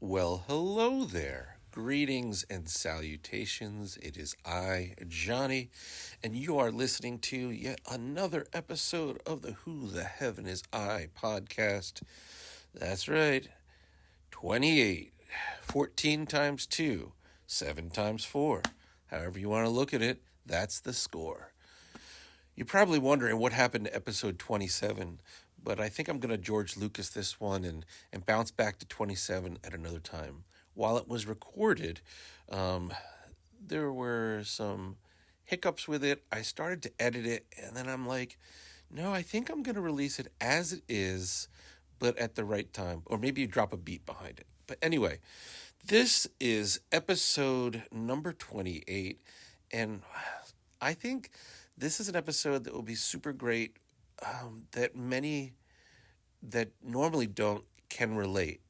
Well, hello there. Greetings and salutations. It is I, Johnny, and you are listening to yet another episode of the Who the Heaven Is I podcast. That's right, 28, 14 times 2, 7 times 4. However you want to look at it, that's the score. You're probably wondering what happened to episode 27, but I think I'm going to George Lucas this one and bounce back to 27 at another time. While it was recorded, um, there were some hiccups with it. I started to edit it, and then I'm like, no, I think I'm going to release it as it is, but at the right time. Or maybe you drop a beat behind it. But anyway, this is episode number 28, and I think this is an episode that will be super great, that many that normally don't can relate.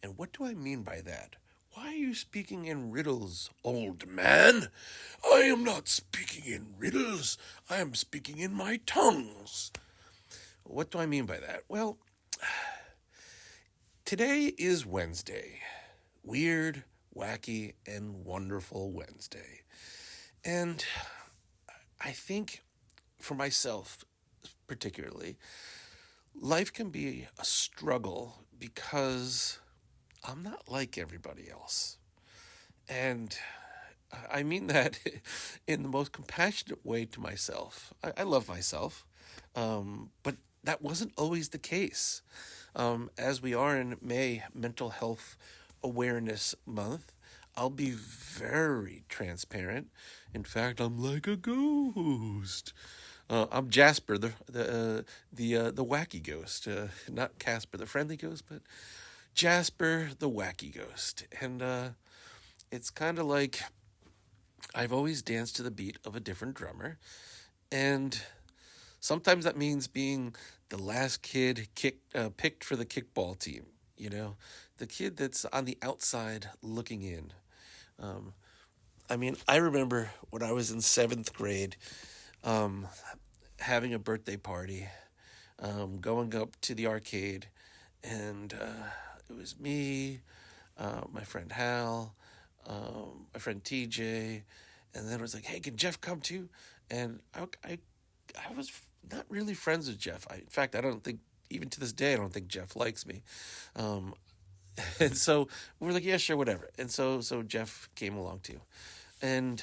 And what do I mean by that? Why are you speaking in riddles, old man? I am not speaking in riddles. I am speaking in my tongues. What do I mean by that? Well, today is Wednesday. Weird, wacky, and wonderful Wednesday. And I think for myself particularly, life can be a struggle because I'm not like everybody else. And I mean that in the most compassionate way to myself. I love myself, but that wasn't always the case. As we are in May, Mental Health Awareness Month, I'll be very transparent. In fact, I'm like a ghost. I'm Jasper, the wacky ghost, not Casper, the friendly ghost, but Jasper, the wacky ghost. And it's kind of like I've always danced to the beat of a different drummer, and sometimes that means being the last kid picked for the kickball team. You know, the kid that's on the outside looking in. Um, I remember when I was in seventh grade, um, having a birthday party, going up to the arcade, and it was me, my friend Hal, my friend TJ, and then it was like, hey, can Jeff come too? And I was not really friends with Jeff. In fact, I don't think, even to this day, I don't think Jeff likes me. Um, and so we were like, yeah, sure, whatever. And so Jeff came along too. And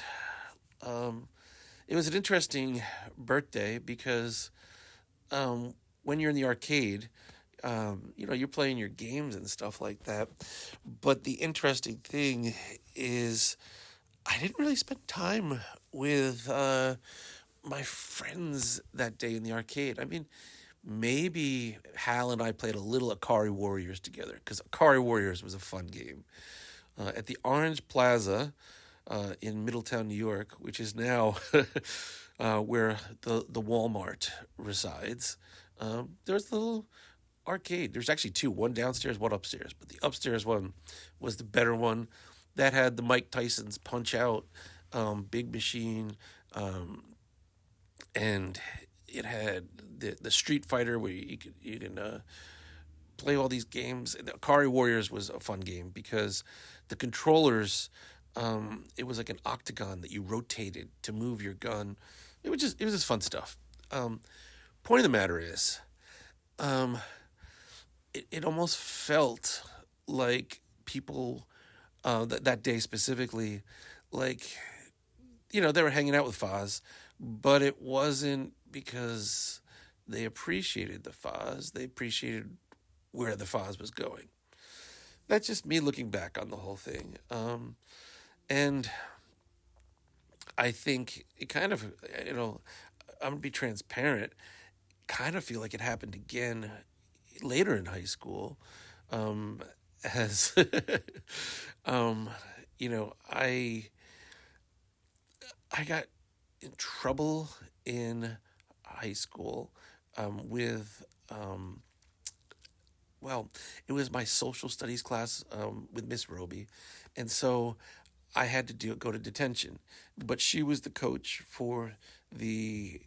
um, it was an interesting birthday because when you're in the arcade, you're playing your games and stuff like that. But the interesting thing is, I didn't really spend time with my friends that day in the arcade. Maybe Hal and I played a little Akari Warriors together because Akari Warriors was a fun game. At the Orange Plaza in Middletown, New York, which is now where the Walmart resides, there's a little arcade. There's actually two, one downstairs, one upstairs. But the upstairs one was the better one. That had the Mike Tyson's Punch Out, Big Machine, and it had the Street Fighter where you can play all these games. The Akari Warriors was a fun game because the controllers, it was like an octagon that you rotated to move your gun. It was just fun stuff. Point of the matter is, um, it almost felt like people that day specifically, like they were hanging out with Foz, but it wasn't because they appreciated the Foz. They appreciated where the Foz was going. That's just me looking back on the whole thing. And I think it kind of, I'm going to be transparent, kind of feel like it happened again later in high school. As, um, I got in trouble in high school with well, it was my social studies class with Miss Roby, and so I had to go to detention. But she was the coach for the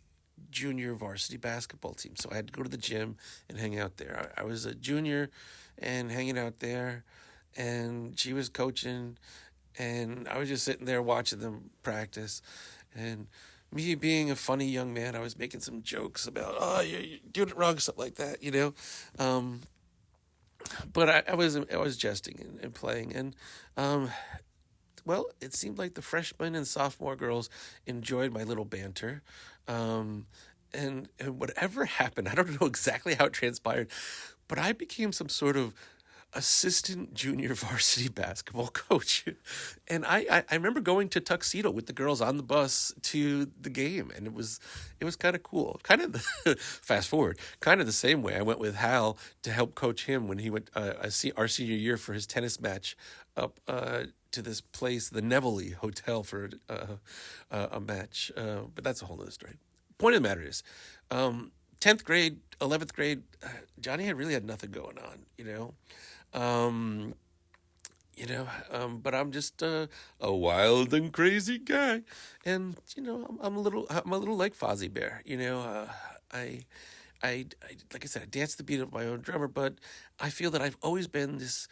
junior varsity basketball team, so I had to go to the gym and hang out there. I was a junior and hanging out there, and she was coaching, and I was just sitting there watching them practice, and me being a funny young man, I was making some jokes about, oh, you're doing it wrong, stuff like that, Um, but I was jesting and playing, and um, well, it seemed like the freshman and sophomore girls enjoyed my little banter. Um, and whatever happened, I don't know exactly how it transpired, but I became some sort of assistant junior varsity basketball coach. And I remember going to tuxedo with the girls on the bus to the game, and it was kind of cool. Kind of the fast forward, kind of the same way I went with Hal to help coach him when he went our senior year for his tennis match up to this place, the Neville Hotel, for a match. But that's a whole other story. Point of the matter is, 10th grade, 11th grade, Johnny had really had nothing going on, um, but I'm just a wild and crazy guy, and I'm a little like Fozzie Bear. I, like I said, I dance the beat of my own drummer, but I feel that I've always been this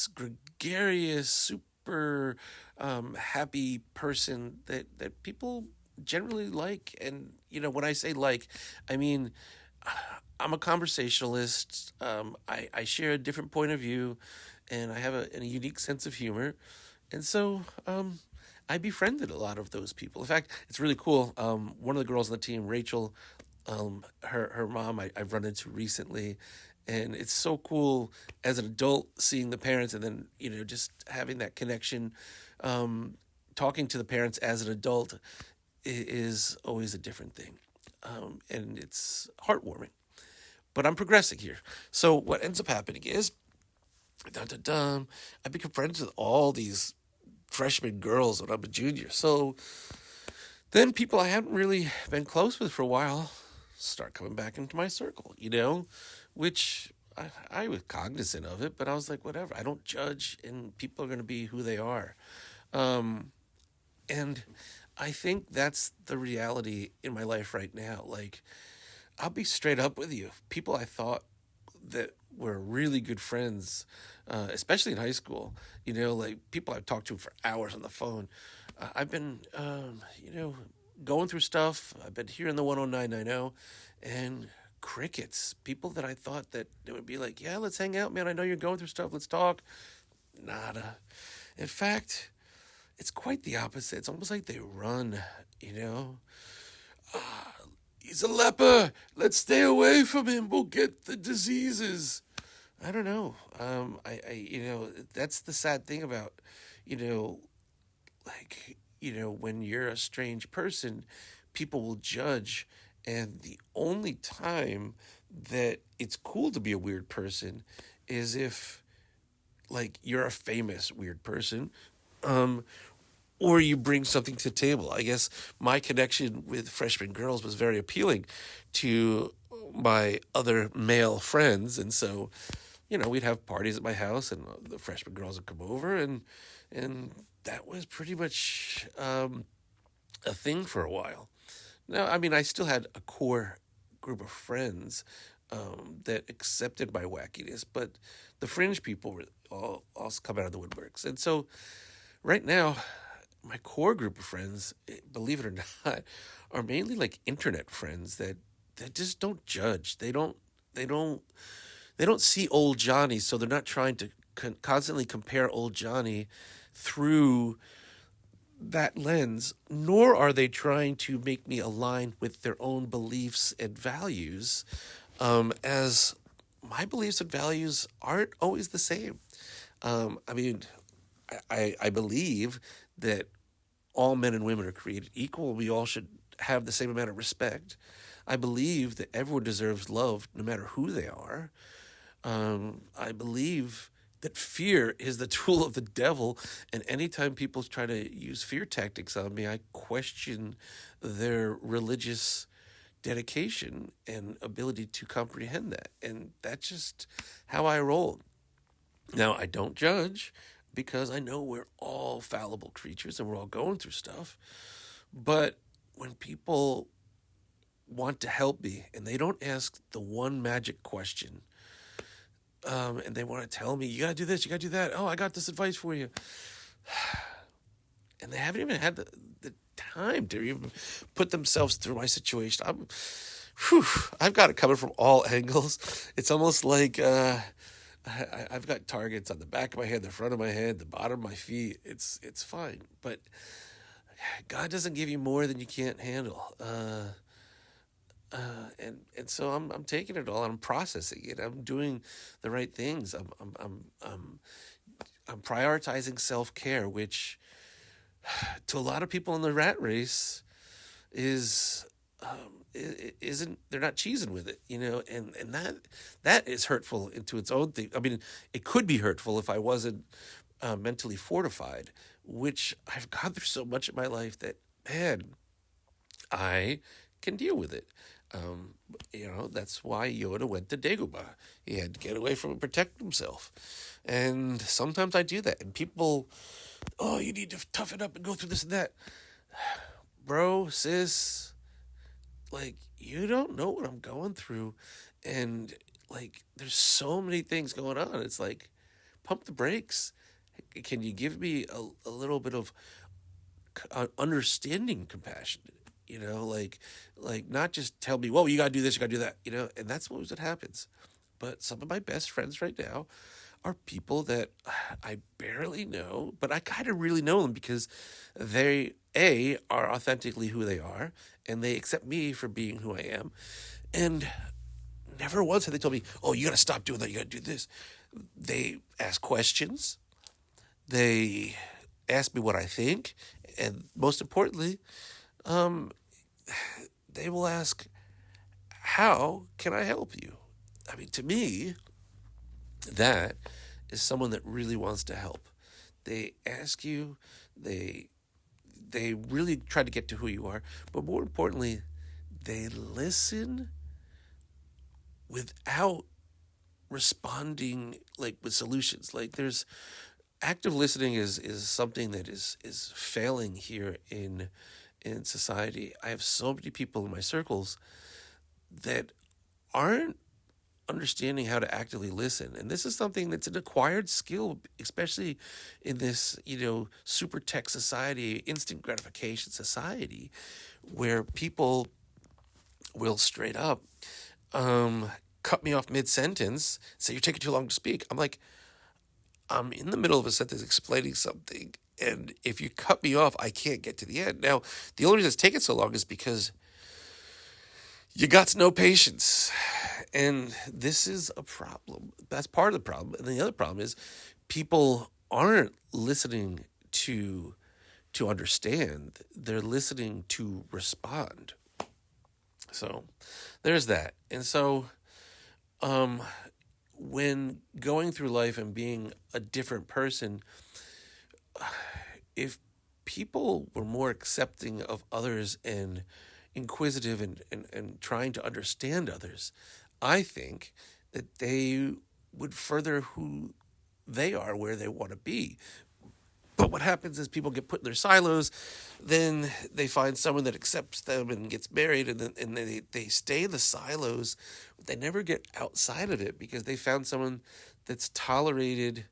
gregarious, super happy person that people generally like. And when I say like, I mean I'm a conversationalist. I share a different point of view, and I have a unique sense of humor, and so I befriended a lot of those people. In fact, it's really cool. One of the girls on the team, Rachel, her mom, I've run into recently, and it's so cool as an adult seeing the parents, and then just having that connection. Talking to the parents as an adult is always a different thing, and it's heartwarming. But I'm progressing here. So what ends up happening is, dun, dun, dun, I become friends with all these freshman girls when I'm a junior. So then people I hadn't really been close with for a while start coming back into my circle, which I was cognizant of it, but I was like, whatever. I don't judge, and people are going to be who they are. Um, and I think that's the reality in my life right now. Like, I'll be straight up with you. People I thought that were really good friends, especially in high school, like people I've talked to for hours on the phone. I've been, going through stuff. I've been here in the 10990, and crickets. People that I thought that it would be like, yeah, let's hang out, man. I know you're going through stuff. Let's talk. Nada. In fact, it's quite the opposite. It's almost like they run, you know? He's a leper. Let's stay away from him. We'll get the diseases. I don't know. That's the sad thing about, you know, when you're a strange person, people will judge. And the only time that it's cool to be a weird person is if, like, you're a famous weird person, um, or you bring something to the table. I guess my connection with freshman girls was very appealing to my other male friends, and so we'd have parties at my house, and the freshman girls would come over, and that was pretty much a thing for a while. Now, I mean, I still had a core group of friends that accepted my wackiness, but the fringe people were all also come out of the woodworks, and so right now my core group of friends, believe it or not, are mainly like internet friends that just don't judge. They don't see old Johnny, so they're not trying to constantly compare old Johnny through that lens, nor are they trying to make me align with their own beliefs and values, as my beliefs and values aren't always the same. I mean, I believe that all men and women are created equal. We all should have the same amount of respect. I believe that everyone deserves love no matter who they are. I believe that fear is the tool of the devil, and anytime people try to use fear tactics on me, I question their religious dedication and ability to comprehend that. And that's just how I roll. Now, I don't judge because I know we're all fallible creatures and we're all going through stuff. But when people want to help me and they don't ask the one magic question, and they want to tell me, you got to do this, you got to do that. Oh, I got this advice for you. And they haven't even had the time to even put themselves through my situation. I've got it coming from all angles. It's almost like I've got targets on the back of my head, the front of my head, the bottom of my feet. It's fine. But God doesn't give you more than you can't handle. And so I'm taking it all and I'm processing it. I'm doing the right things. I'm prioritizing self-care, which to a lot of people in the rat race is isn't, they're not cheesing with it, and that is hurtful into its own thing. I mean, it could be hurtful if I wasn't mentally fortified, which I've gone through so much in my life that, man, I can deal with it. That's why Yoda went to Dagobah. He had to get away from it, protect himself. And sometimes I do that. And people, oh, you need to toughen up and go through this and that. Bro, sis, like, you don't know what I'm going through. And, like, there's so many things going on. It's like, pump the brakes. Can you give me a little bit of understanding, compassion? Like not just tell me, well, you got to do this, you got to do that, and that's what happens. But some of my best friends right now are people that I barely know, but I kind of really know them because they, are authentically who they are, and they accept me for being who I am. And never once have they told me, oh, you got to stop doing that, you got to do this. They ask questions. They ask me what I think. And most importantly, they will ask, how can I help you? I mean, to me, that is someone that really wants to help. They ask you, they really try to get to who you are, but more importantly, they listen without responding, like, with solutions. Like, there's active listening is something that is failing here in society. I have so many people in my circles that aren't understanding how to actively listen. And this is something that's an acquired skill, especially in this, super tech society, instant gratification society, where people will straight up cut me off mid-sentence, say, you're taking too long to speak. I'm like, I'm in the middle of a sentence explaining something, and if you cut me off, I can't get to the end. Now, the only reason it's taking so long is because you got no patience. And this is a problem. That's part of the problem. And the other problem is people aren't listening to understand. They're listening to respond. So there's that. And so when going through life and being a different person, if people were more accepting of others and inquisitive and trying to understand others, I think that they would further who they are, where they want to be. But what happens is people get put in their silos, then they find someone that accepts them and gets married, and they stay in the silos. They never get outside of it because they found someone that's tolerated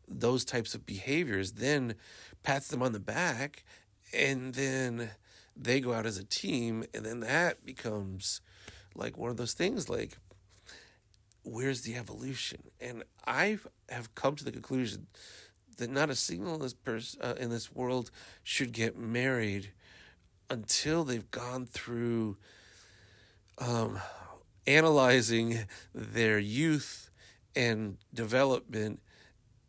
those types of behaviors, then pats them on the back, and then they go out as a team, and then that becomes like one of those things like, where's the evolution? And I have come to the conclusion that not a single person in this world should get married until they've gone through analyzing their youth and development.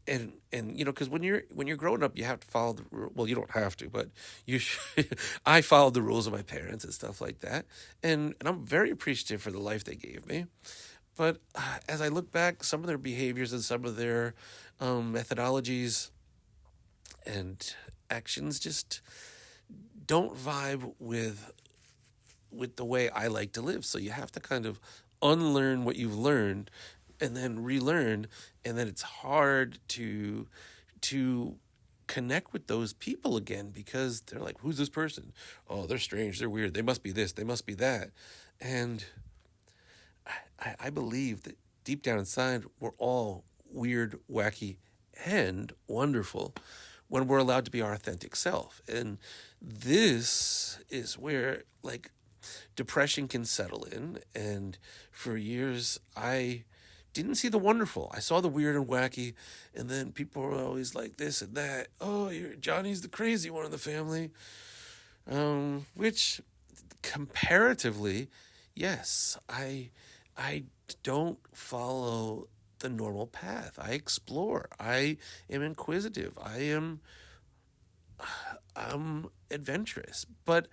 And because when you're growing up, you have to follow the rules. Well, you don't have to, but you should. I followed the rules of my parents and stuff like that, and I'm very appreciative for the life they gave me. But as I look back, some of their behaviors and some of their methodologies and actions just don't vibe with the way I like to live. So you have to kind of unlearn what you've learned and then relearn, and then it's hard to connect with those people again because they're like, who's this person? Oh, they're strange, they're weird, they must be this, they must be that. And I believe that deep down inside, we're all weird, wacky, and wonderful when we're allowed to be our authentic self. And this is where, like, depression can settle in. And for years, I didn't see the wonderful. I saw the weird and wacky, and then people were always like this and that. Oh, Johnny's the crazy one in the family. Which comparatively, yes, I don't follow the normal path. I explore. I am inquisitive. I'm adventurous, but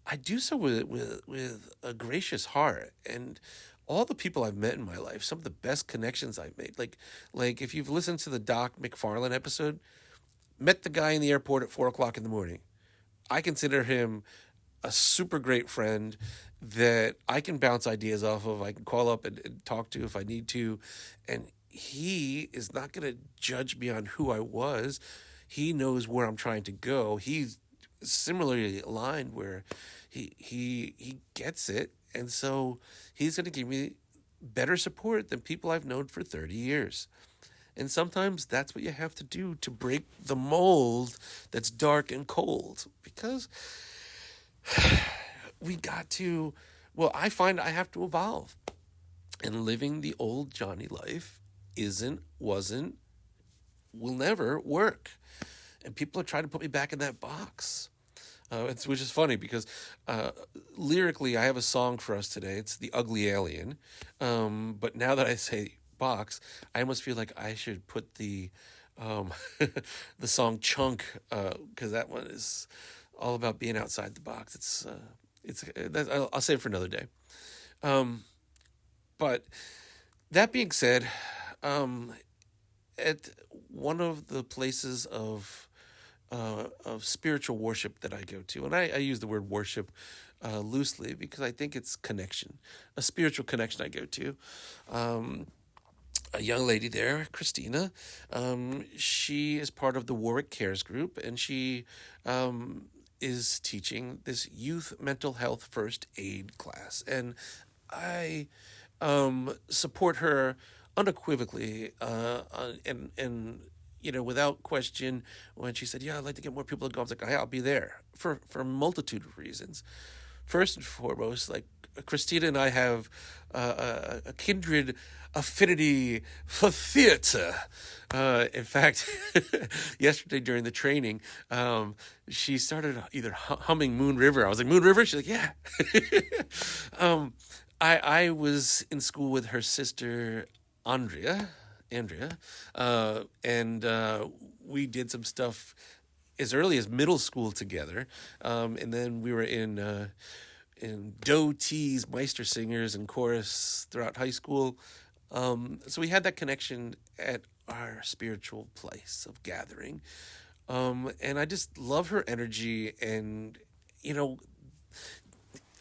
I do so with a gracious heart. And all the people I've met in my life, some of the best connections I've made, like if you've listened to the Doc McFarlane episode, met the guy in the airport at 4 o'clock in the morning. I consider him a super great friend that I can bounce ideas off of. I can call up and talk to if I need to. And he is not going to judge me on who I was. He knows where I'm trying to go. He's similarly aligned where he gets it. And so he's going to give me better support than people I've known for 30 years. And sometimes that's what you have to do to break the mold that's dark and cold. Because we got to, well, I find I have to evolve. And living the old Johnny life wasn't, will never work. And people are trying to put me back in that box. Which is funny because lyrically I have a song for us today. It's The Ugly Alien. But now that I say box, I almost feel like I should put the the song Chunk, because that one is all about being outside the box. I'll save it for another day. But that being said, at one of the places of spiritual worship that I go to, and I use the word worship loosely because I think it's connection, a spiritual connection I go to. A young lady there, Christina, she is part of the Warwick Cares group, and she is teaching this youth mental health first aid class. And I support her unequivocally, and without question. When she said, "Yeah, I'd like to get more people to go," I was like, "I'll be there," for a multitude of reasons. First and foremost, like, Christina and I have a kindred affinity for theater. In fact, yesterday during the training, she started either humming Moon River. I was like, "Moon River?" She's like, "Yeah." I was in school with her sister, Andrea, and we did some stuff as early as middle school together, and then we were in Doe T's Meister Singers and chorus throughout high school. So we had that connection at our spiritual place of gathering, and I just love her energy. And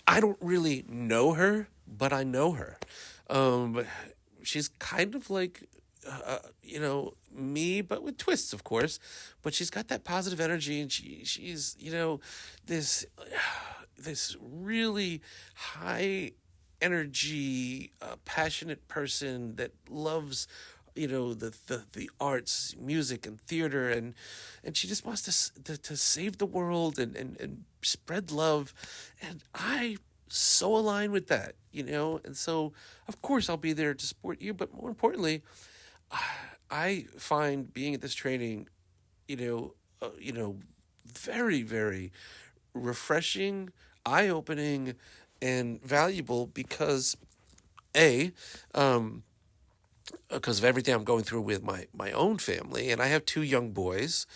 I don't really know her, but I know her. She's kind of like, me, but with twists, of course. But she's got that positive energy, and she's this really high energy, passionate person that loves, the arts, music, and theater, and she just wants to save the world and spread love, and I so align with that, and so of course I'll be there to support you, but more importantly, I find being at this training, very, very refreshing, eye-opening, and valuable because because of everything I'm going through with my own family, and I have two young boys.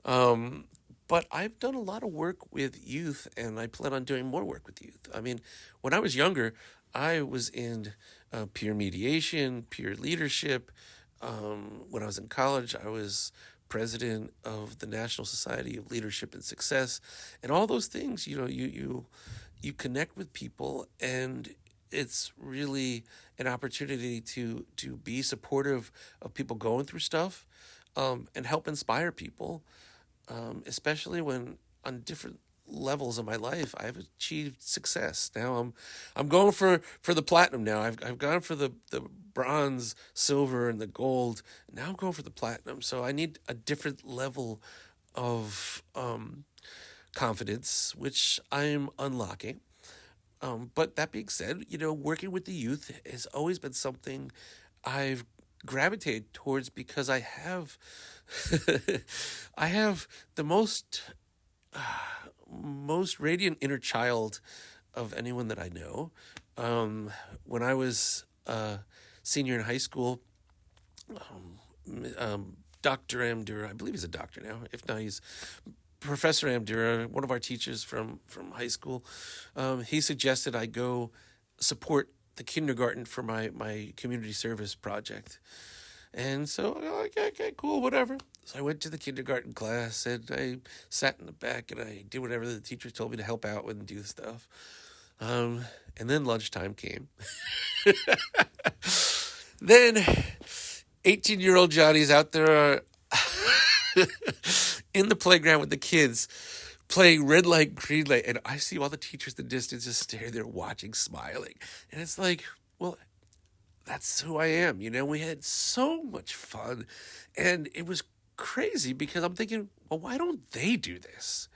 But I've done a lot of work with youth, and I plan on doing more work with youth. I mean, when I was younger, I was in peer mediation, peer leadership. When I was in college, I was president of the National Society of Leadership and Success, and all those things. You connect with people, and it's really an opportunity to be supportive of people going through stuff, and help inspire people, especially when on different levels of my life, I've achieved success. Now I'm going for the platinum now. I've gone for the bronze, silver, and the gold. Now I'm going for the platinum. So I need a different level of confidence, which I'm unlocking. But that being said, working with the youth has always been something I've gravitated towards because I have I have the most radiant inner child of anyone that I know. When I was a senior in high school, Dr. Amdura, I believe he's a doctor now. If not, he's Professor Amdura, one of our teachers from high school. He suggested I go support the kindergarten for my community service project. And so, okay, cool, whatever. So I went to the kindergarten class and I sat in the back and I did whatever the teacher told me to help out with and do stuff. And then lunchtime came. Then 18-year-old Johnny's out there in the playground with the kids playing red light, green light. And I see all the teachers in the distance just staring there watching, smiling. And it's like, well, that's who I am. We had so much fun. And it was crazy because I'm thinking, well, why don't they do this?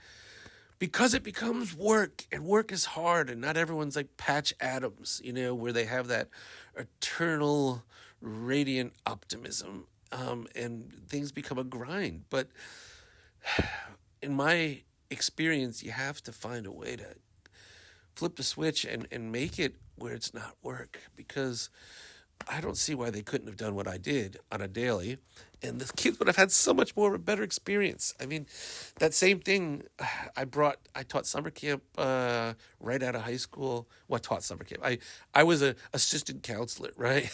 Because it becomes work, and work is hard, and not everyone's like Patch Adams, where they have that eternal, radiant optimism, and things become a grind. But in my experience, you have to find a way to flip the switch and make it where it's not work, because I don't see why they couldn't have done what I did on a daily, and the kids would have had so much more of a better experience. I mean, that same thing I taught summer camp right out of high school. Well, I taught summer camp. I was a assistant counselor, right?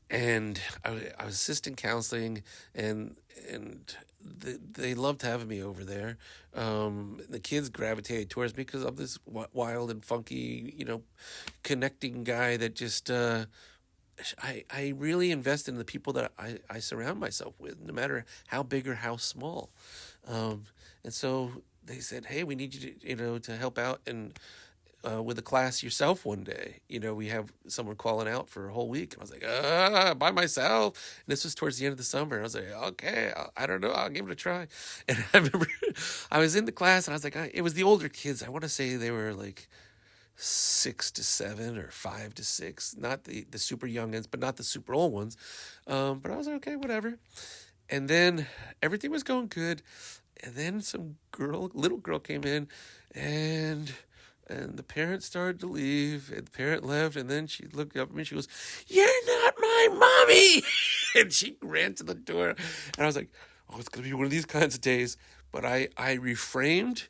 And I was assistant counseling, and they loved having me over there. The kids gravitated towards me because I'm this wild and funky, connecting guy that just I really invest in the people that I surround myself with, no matter how big or how small. And so they said, "Hey, we need you to help out and." With a class yourself one day. We have someone calling out for a whole week. And I was like, by myself. And this was towards the end of the summer. I was like, okay, I don't know. I'll give it a try. And I remember I was in the class and I was like, it was the older kids. I want to say they were like 6 to 7 or 5 to 6. Not the super young ones, but not the super old ones. But I was like, okay, whatever. And then everything was going good. And then some little girl came in and the parent started to leave, and the parent left, and then she looked up at me, she goes, "You're not my mommy!" And she ran to the door, and I was like, oh, it's going to be one of these kinds of days. But I reframed,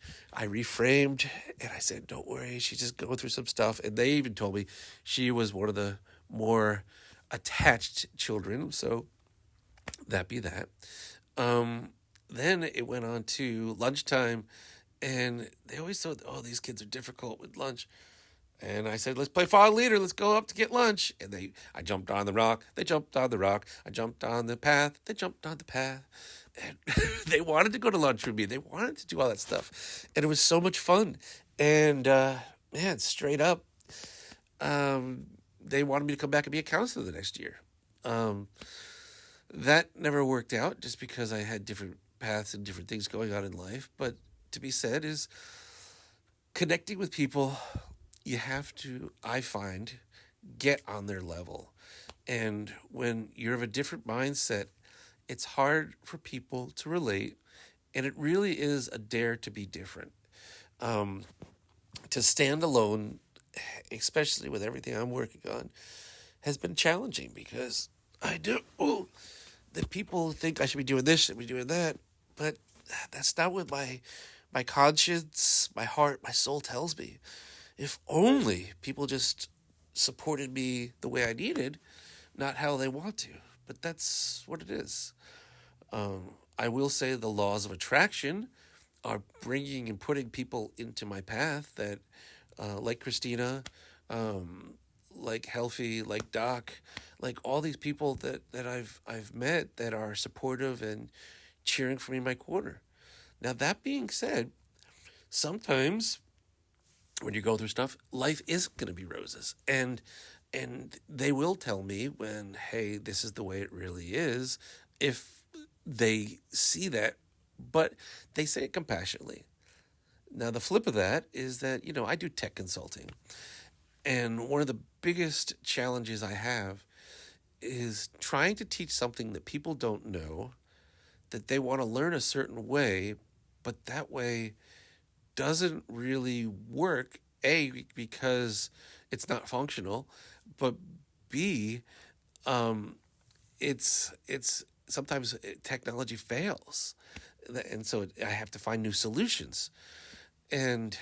and I said, don't worry, she's just going through some stuff. And they even told me she was one of the more attached children, so that be that. Then it went on to lunchtime, and they always thought, oh, these kids are difficult with lunch. And I said, let's play follow leader. Let's go up to get lunch. And I jumped on the rock. They jumped on the rock. I jumped on the path. They jumped on the path. And they wanted to go to lunch with me. They wanted to do all that stuff. And it was so much fun. And, man, straight up, they wanted me to come back and be a counselor the next year. That never worked out just because I had different paths and different things going on in life. But to be said is connecting with people, you have to, I find, get on their level. And when you're of a different mindset, it's hard for people to relate. And it really is a dare to be different. To stand alone, especially with everything I'm working on, has been challenging because that people think I should be doing this, should be doing that. But that's not what my conscience, my heart, my soul tells me. If only people just supported me the way I needed, not how they want to. But that's what it is. I will say the laws of attraction are bringing and putting people into my path that, like Christina, like Healthy, like Doc, like all these people that I've met that are supportive and cheering for me in my corner. Now, that being said, sometimes when you go through stuff, life isn't going to be roses. And they will tell me when, hey, this is the way it really is, if they see that, but they say it compassionately. Now, the flip of that is that, I do tech consulting. And one of the biggest challenges I have is trying to teach something that people don't know, that they want to learn a certain way, but that way doesn't really work. A, because it's not functional, but B, it's sometimes technology fails, and so I have to find new solutions, and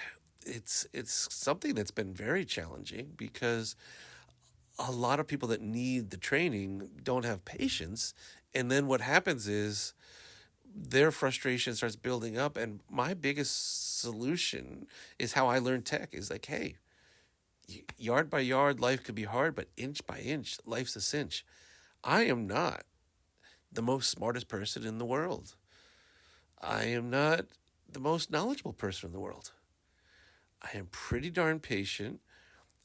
it's something that's been very challenging because a lot of people that need the training don't have patience, and then what happens is their frustration starts building up. And my biggest solution is how I learned tech is like, hey, yard by yard life could be hard, but inch by inch life's a cinch. I am not the most smartest person in the world. I am not the most knowledgeable person in the world. I am pretty darn patient.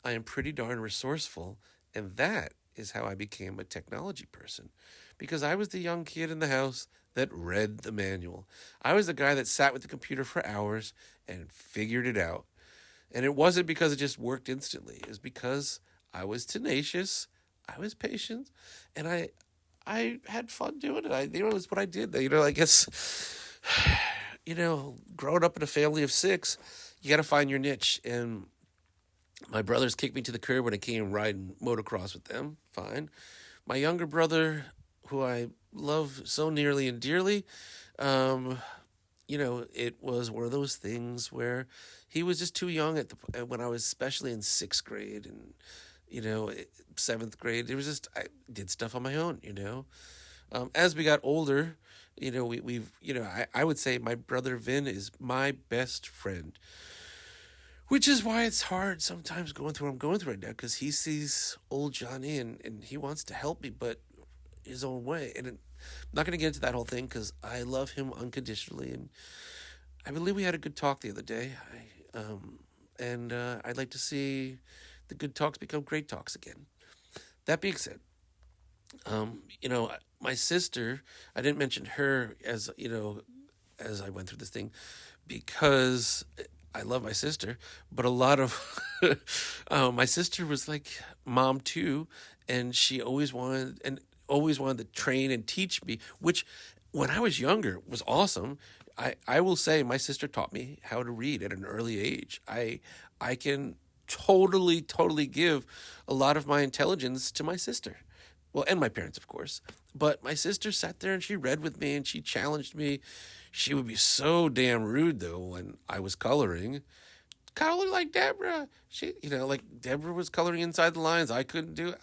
I am pretty darn resourceful. And that is how I became a technology person. Because I was the young kid in the house that read the manual. I was the guy that sat with the computer for hours and figured it out. And it wasn't because it just worked instantly. It was because I was tenacious, I was patient, and I had fun doing it. It was what I did. I guess, growing up in a family of six, you got to find your niche. And my brothers kicked me to the curb when I came riding motocross with them. Fine. My younger brother, who I love so nearly and dearly, it was one of those things where he was just too young when I was especially in sixth grade and, seventh grade. It was just, I did stuff on my own. As we got older, I would say my brother Vin is my best friend, which is why it's hard sometimes going through what I'm going through right now, because he sees old Johnny and he wants to help me, but his own way. And I'm not going to get into that whole thing because I love him unconditionally. And I believe we had a good talk the other day. I'd like to see the good talks become great talks again. That being said, my sister, I didn't mention her as I went through this thing because I love my sister, but a lot of my sister was like mom too, and she always wanted to train and teach me, which when I was younger was awesome. I will say my sister taught me how to read at an early age. I can totally give a lot of my intelligence to my sister. Well, and my parents, of course. But my sister sat there and she read with me and she challenged me. She would be so damn rude, though, when I was coloring. Color like Deborah. Like Deborah was coloring inside the lines. I couldn't do it.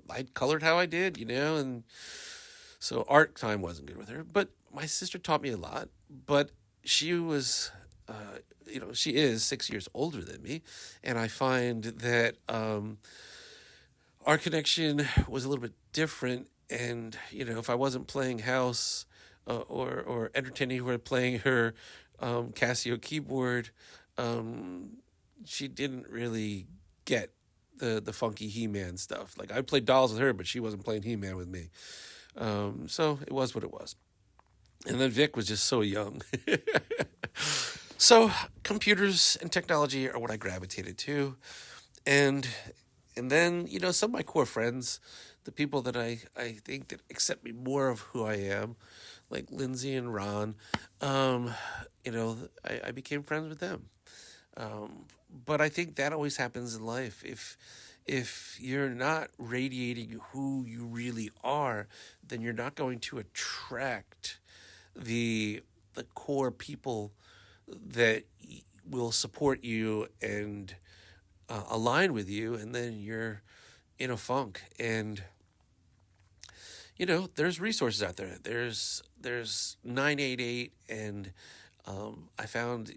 I colored how I did, and so art time wasn't good with her. But my sister taught me a lot. But she was, she is 6 years older than me. And I find that our connection was a little bit different. And, if I wasn't playing house or entertaining her playing her Casio keyboard, she didn't really get the funky He-Man stuff. Like, I played dolls with her, but she wasn't playing He-Man with me. So it was what it was. And then Vic was just so young. So computers and technology are what I gravitated to. And then, some of my core friends, the people that I think that accept me more of who I am, like Lindsay and Ron, I became friends with them. But I think that always happens in life. If you're not radiating who you really are, then you're not going to attract the core people that will support you and align with you, and then you're in a funk. And there's resources out there. There's 988, and I found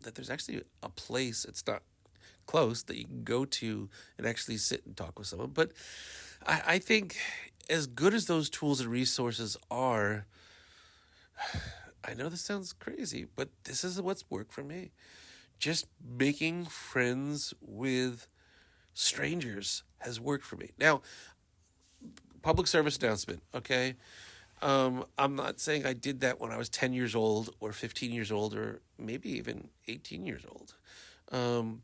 that there's actually a place. It's not close that you can go to and actually sit and talk with someone. But I think as good as those tools and resources are, I know this sounds crazy, but this is what's worked for me. Just making friends with strangers has worked for me. Now, public service announcement, okay? I'm not saying I did that when I was 10 years old or 15 years old or maybe even 18 years old. Um,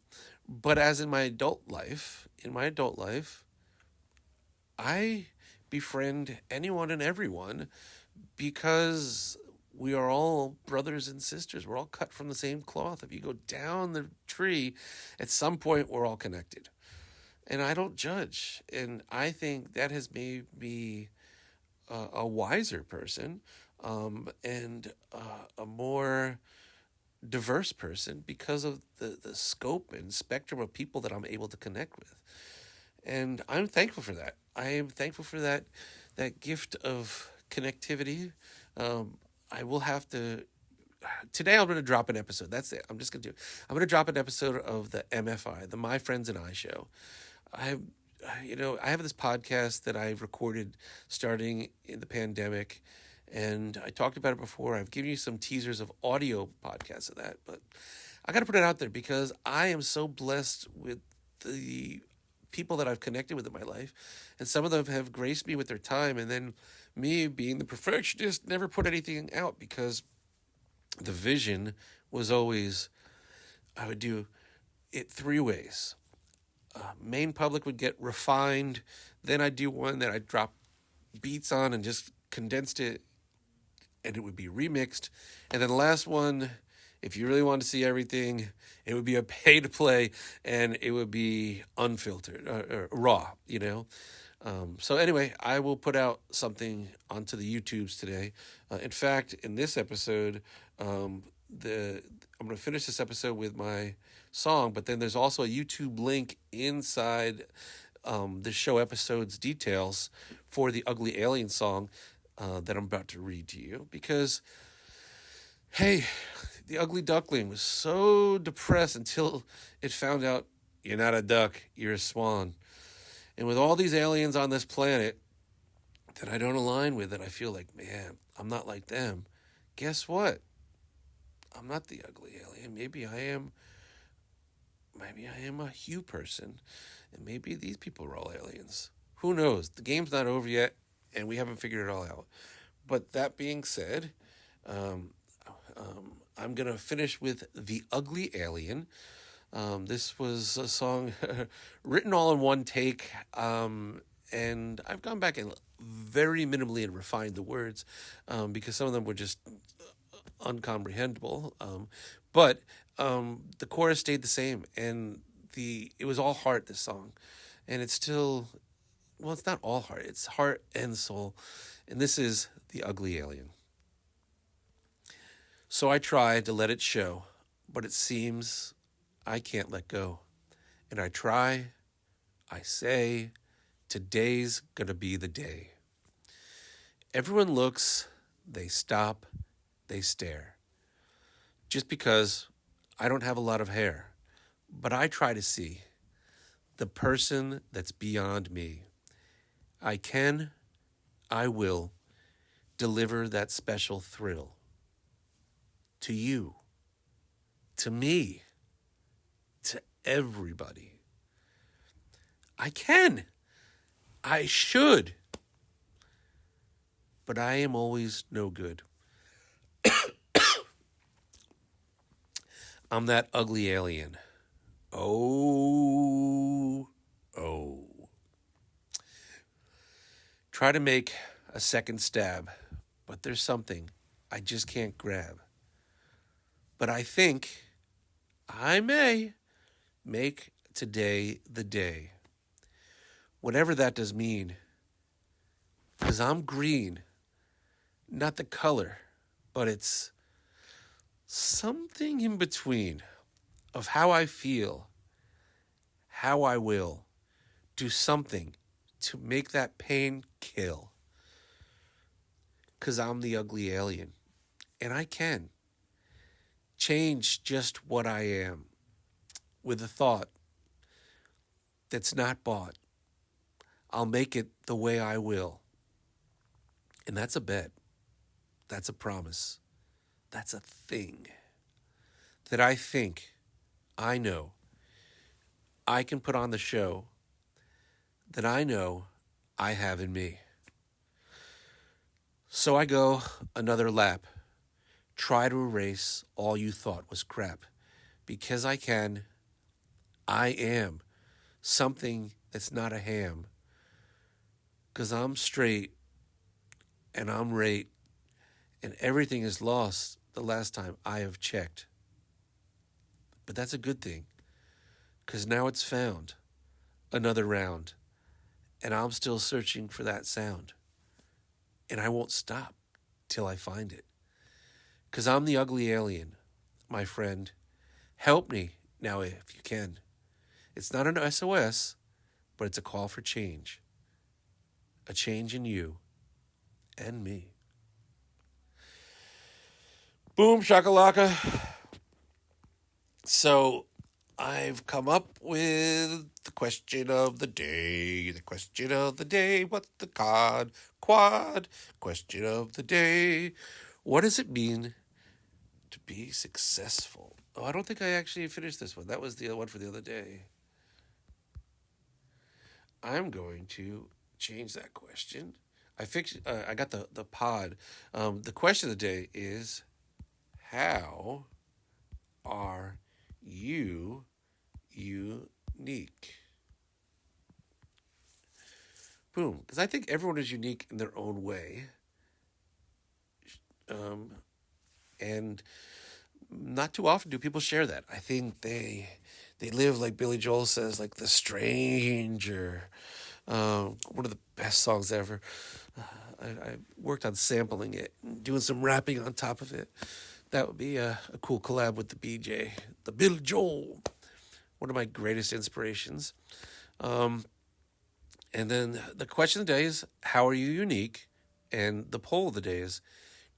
but as in my adult life, I befriend anyone and everyone because we are all brothers and sisters. We're all cut from the same cloth. If you go down the tree, at some point, we're all connected. And I don't judge. And I think that has made me a wiser person and a more diverse person because of the scope and spectrum of people that I'm able to connect with. And I'm thankful for that. I am thankful for that gift of connectivity. I will have to. Today I'm going to drop an episode. That's it. I'm just going to do. I'm going to drop an episode of the MFI, the My Friends and I show. I, I have this podcast that I've recorded starting in the pandemic, and I talked about it before. I've given you some teasers of audio podcasts of that, but I got to put it out there because I am so blessed with the people that I've connected with in my life, and some of them have graced me with their time, and then me being the perfectionist never put anything out because the vision was always I would do it three ways. Main public would get refined, then I'd do one that I'd drop beats on and just condensed it, and it would be remixed, and then the last one, if you really wanted to see everything, it would be a pay to play, and it would be unfiltered, raw, So anyway, I will put out something onto the YouTubes today. In fact, in this episode, I'm going to finish this episode with my song, but then there's also a YouTube link inside the show episode's details for the Ugly Alien song that I'm about to read to you because, hey, the ugly duckling was so depressed until it found out you're not a duck, you're a swan. And with all these aliens on this planet that I don't align with, and I feel like, man, I'm not like them. Guess what? I'm not the ugly alien. Maybe I am a hue person. And maybe these people are all aliens. Who knows? The game's not over yet, and we haven't figured it all out. But that being said, I'm going to finish with The Ugly Alien. This was a song written all in one take, and I've gone back and very minimally and refined the words because some of them were just uncomprehendable. But the chorus stayed the same, and it was all heart, this song. And it's still, well, it's not all heart. It's heart and soul. And this is The Ugly Alien. So I tried to let it show, but it seems I can't let go. And I try, I say, today's gonna be the day. Everyone looks, they stop, they stare. Just because I don't have a lot of hair, but I try to see the person that's beyond me. I can, I will deliver that special thrill to you, to me, to everybody. I can. I should. But I am always no good. I'm that ugly alien. Oh. Try to make a second stab, but there's something I just can't grab. But I think I may make today the day. Whatever that does mean. Because I'm green. Not the color, but it's something in between of how I feel, how I will do something to make that pain kill. Because I'm the ugly alien. And I can change just what I am with a thought that's not bought. I'll make it the way I will. And that's a bet. That's a promise. that's a thing that I think I know I can put on the show that I know I have in me. So I go another lap, try to erase all you thought was crap. Because I can, I am something that's not a ham. Because I'm straight and I'm right and everything is lost the last time I have checked. But that's a good thing, because now it's found, another round, and I'm still searching for that sound. And I won't stop till I find it, because I'm the ugly alien, my friend. Help me now if you can. It's not an SOS, but it's a call for change. A change in you and me. Boom shakalaka. So I've come up with the question of the day. The question of the day. What's the quad? Question of the day. What does it mean to be successful? Oh, I don't think I actually finished this one. That was the one for the other day. I'm going to change that question. I got the pod. The question of the day is, how are you unique? Boom. Because I think everyone is unique in their own way. And not too often do people share that. I think they live, like Billy Joel says, like the stranger. One of the best songs ever. I worked on sampling it, doing some rapping on top of it. That would be a cool collab with the BJ, the Billy Joel. One of my greatest inspirations. And then the question of the day is, how are you unique? And the poll of the day is,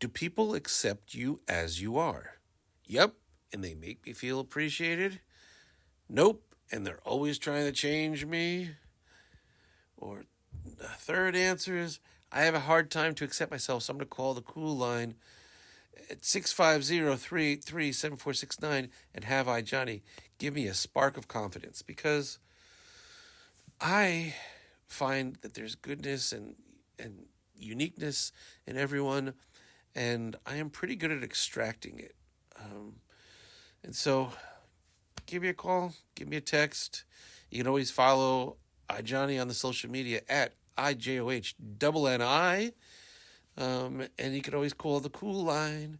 do people accept you as you are? Yep, and they make me feel appreciated. Nope, and they're always trying to change me. Or the third answer is, I have a hard time to accept myself, so I'm going to call the cool line at 650-383-7469 and have iJohnni give me a spark of confidence, because I find that there's goodness and uniqueness in everyone, and I am pretty good at extracting it. And so give me a call, give me a text. You can always follow iJohnni on the social media at iJohnni. And you can always call the cool line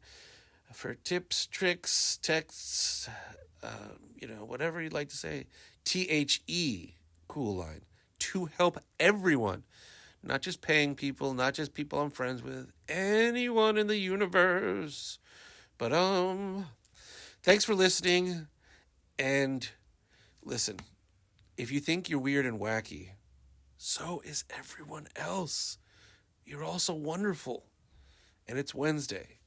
for tips, tricks, texts, whatever you'd like to say. THE cool line, to help everyone, not just paying people, not just people I'm friends with, anyone in the universe. But thanks for listening. And listen, if you think you're weird and wacky, so is everyone else. You're also wonderful. And it's Wednesday.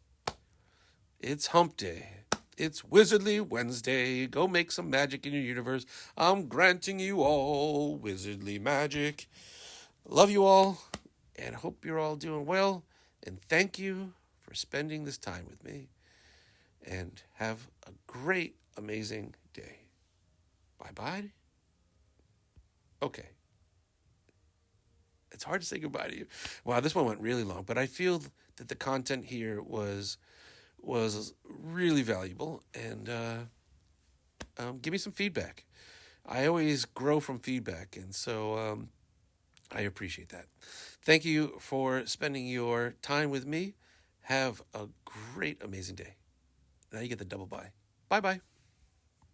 It's hump day. It's Wizardly Wednesday. Go make some magic in your universe. I'm granting you all wizardly magic. Love you all, and hope you're all doing well. And thank you for spending this time with me. And have a great, amazing day. Bye-bye. Okay. It's hard to say goodbye to you. Wow, this one went really long, but I feel that the content here was really valuable, and give me some feedback. I always grow from feedback, and so I appreciate that. Thank you for spending your time with me. Have a great, amazing day. Now you get the double bye. Bye-bye.